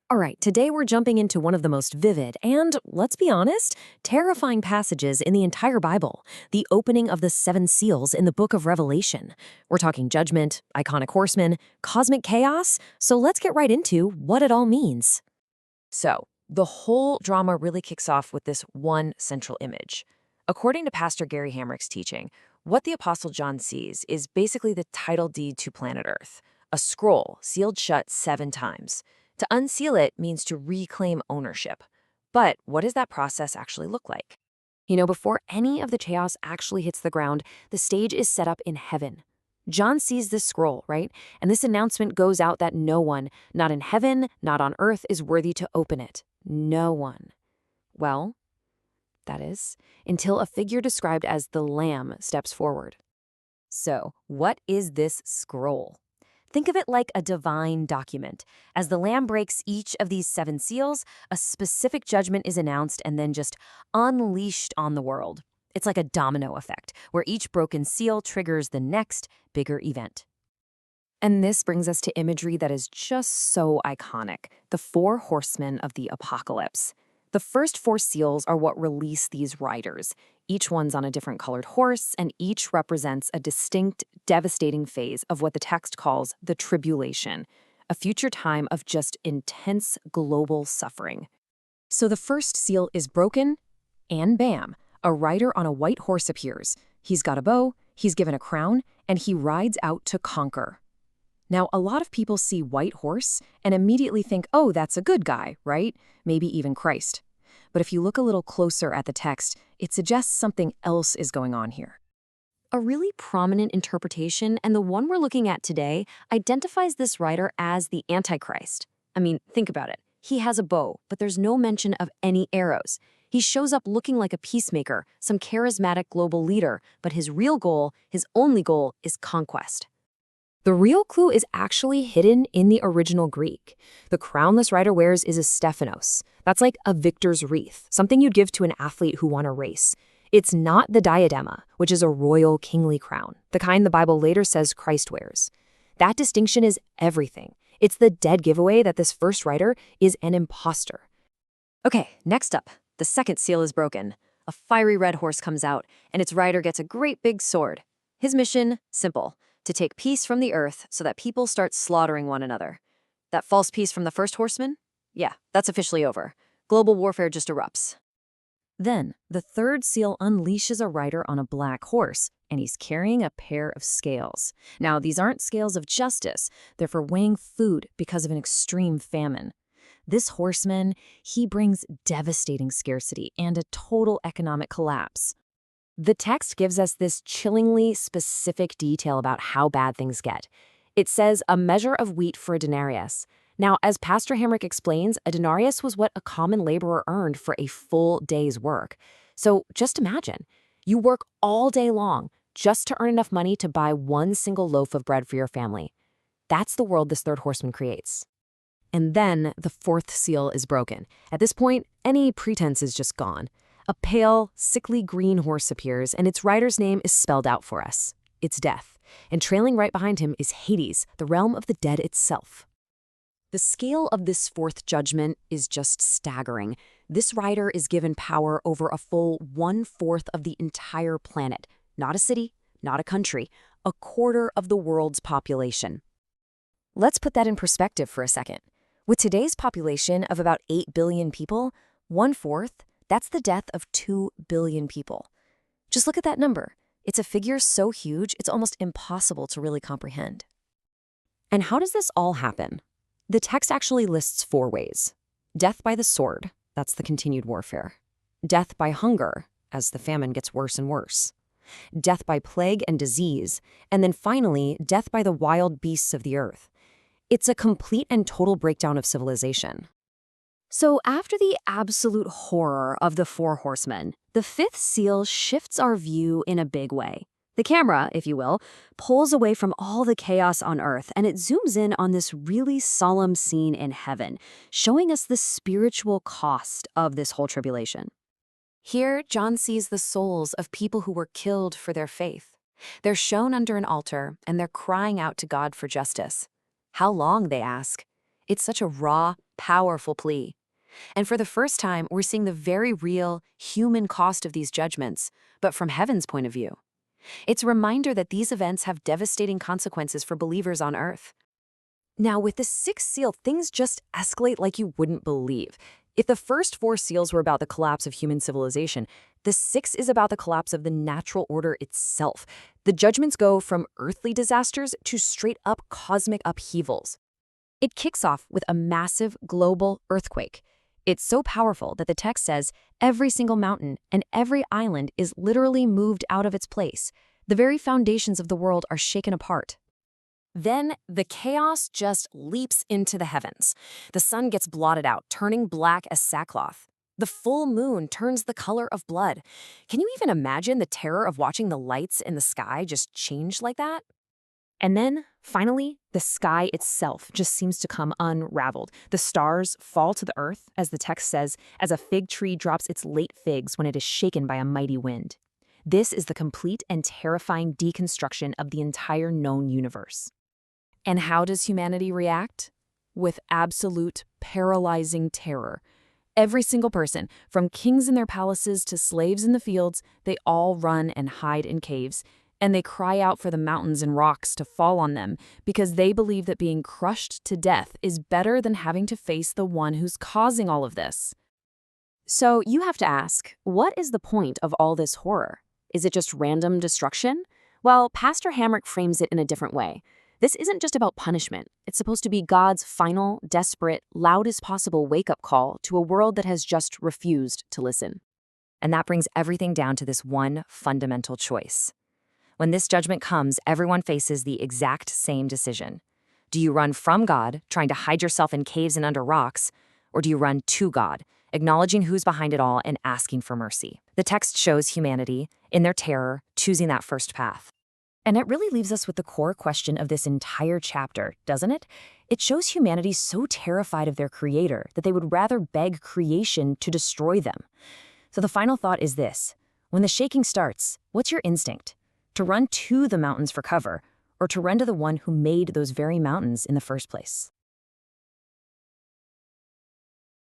All right, today we're jumping into one of the most vivid and, let's be honest, terrifying passages in the entire Bible, the opening of the seven seals in the book of Revelation. We're talking judgment, iconic horsemen, cosmic chaos, so let's get right into what it all means. So, the whole drama really kicks off with this one central image. According to Pastor Gary Hamrick's teaching, what the Apostle John sees is basically the title deed to planet Earth, a scroll sealed shut 7 times. To unseal it means to reclaim ownership. But what does that process actually look like? Before any of the chaos actually hits the ground, the stage is set up in heaven. John sees this scroll, right? And this announcement goes out that no one, not in heaven, not on earth, is worthy to open it. No one. Well, that is, until a figure described as the Lamb steps forward. So, what is this scroll? Think of it like a divine document. As the Lamb breaks each of these seven seals, a specific judgment is announced and then just unleashed on the world. It's like a domino effect, where each broken seal triggers the next bigger event. And this brings us to imagery that is just so iconic, the four horsemen of the apocalypse. The first four seals are what release these riders. Each one's on a different colored horse, and each represents a distinct, devastating phase of what the text calls the tribulation, a future time of just intense global suffering. So the first seal is broken, and bam, a rider on a white horse appears. He's got a bow, he's given a crown, and he rides out to conquer. Now, a lot of people see white horse and immediately think, oh, that's a good guy, right? Maybe even Christ. But if you look a little closer at the text, it suggests something else is going on here. A really prominent interpretation, and the one we're looking at today, identifies this rider as the Antichrist. I mean, think about it. He has a bow, but there's no mention of any arrows. He shows up looking like a peacemaker, some charismatic global leader, but his real goal, his only goal, is conquest. The real clue is actually hidden in the original Greek. The crown this rider wears is a Stephanos. That's like a victor's wreath, something you'd give to an athlete who won a race. It's not the diadema, which is a royal kingly crown, the kind the Bible later says Christ wears. That distinction is everything. It's the dead giveaway that this first rider is an imposter. Okay, next up, the second seal is broken. A fiery red horse comes out, and its rider gets a great big sword. His mission, simple: to take peace from the earth so that people start slaughtering one another. That false peace from the first horseman? Yeah, that's officially over. Global warfare just erupts. Then, the third seal unleashes a rider on a black horse, and he's carrying a pair of scales. Now, these aren't scales of justice. They're for weighing food because of an extreme famine. This horseman, he brings devastating scarcity and a total economic collapse. The text gives us this chillingly specific detail about how bad things get. It says a measure of wheat for a denarius. Now, as Pastor Hamrick explains, a denarius was what a common laborer earned for a full day's work. So just imagine, you work all day long just to earn enough money to buy one single loaf of bread for your family. That's the world this third horseman creates. And then the fourth seal is broken. At this point, any pretense is just gone. A pale, sickly green horse appears, and its rider's name is spelled out for us. It's Death. And trailing right behind him is Hades, the realm of the dead itself. The scale of this fourth judgment is just staggering. This rider is given power over a full 1/4 of the entire planet. Not a city, not a country, a quarter of the world's population. Let's put that in perspective for a second. With today's population of about 8 billion people, 1/4, that's the death of 2 billion people. Just look at that number. It's a figure so huge, it's almost impossible to really comprehend. And how does this all happen? The text actually lists 4 ways. Death by the sword, that's the continued warfare. Death by hunger, as the famine gets worse and worse. Death by plague and disease. And then finally, death by the wild beasts of the earth. It's a complete and total breakdown of civilization. So after the absolute horror of the four horsemen, the fifth seal shifts our view in a big way. The camera, if you will, pulls away from all the chaos on earth, and it zooms in on this really solemn scene in heaven, showing us the spiritual cost of this whole tribulation. Here, John sees the souls of people who were killed for their faith. They're shown under an altar, and they're crying out to God for justice. How long, they ask? It's such a raw, powerful plea. And for the first time, we're seeing the very real, human cost of these judgments, but from heaven's point of view. It's a reminder that these events have devastating consequences for believers on earth. Now, with the sixth seal, things just escalate like you wouldn't believe. If the first four seals were about the collapse of human civilization, the sixth is about the collapse of the natural order itself. The judgments go from earthly disasters to straight-up cosmic upheavals. It kicks off with a massive global earthquake. It's so powerful that the text says every single mountain and every island is literally moved out of its place. The very foundations of the world are shaken apart. Then the chaos just leaps into the heavens. The sun gets blotted out, turning black as sackcloth. The full moon turns the color of blood. Can you even imagine the terror of watching the lights in the sky just change like that? And then, finally, the sky itself just seems to come unraveled. The stars fall to the earth, as the text says, as a fig tree drops its late figs when it is shaken by a mighty wind. This is the complete and terrifying deconstruction of the entire known universe. And how does humanity react? With absolute, paralyzing terror. Every single person, from kings in their palaces to slaves in the fields, they all run and hide in caves. And they cry out for the mountains and rocks to fall on them because they believe that being crushed to death is better than having to face the one who's causing all of this. So you have to ask, what is the point of all this horror? Is it just random destruction? Well, Pastor Hamrick frames it in a different way. This isn't just about punishment. It's supposed to be God's final, desperate, loudest possible wake-up call to a world that has just refused to listen. And that brings everything down to this one fundamental choice. When this judgment comes, everyone faces the exact same decision. Do you run from God, trying to hide yourself in caves and under rocks, or do you run to God, acknowledging who's behind it all and asking for mercy? The text shows humanity, in their terror, choosing that first path. And it really leaves us with the core question of this entire chapter, doesn't it? It shows humanity so terrified of their Creator that they would rather beg creation to destroy them. So the final thought is this. When the shaking starts, what's your instinct? To run to the mountains for cover, or to run to the one who made those very mountains in the first place?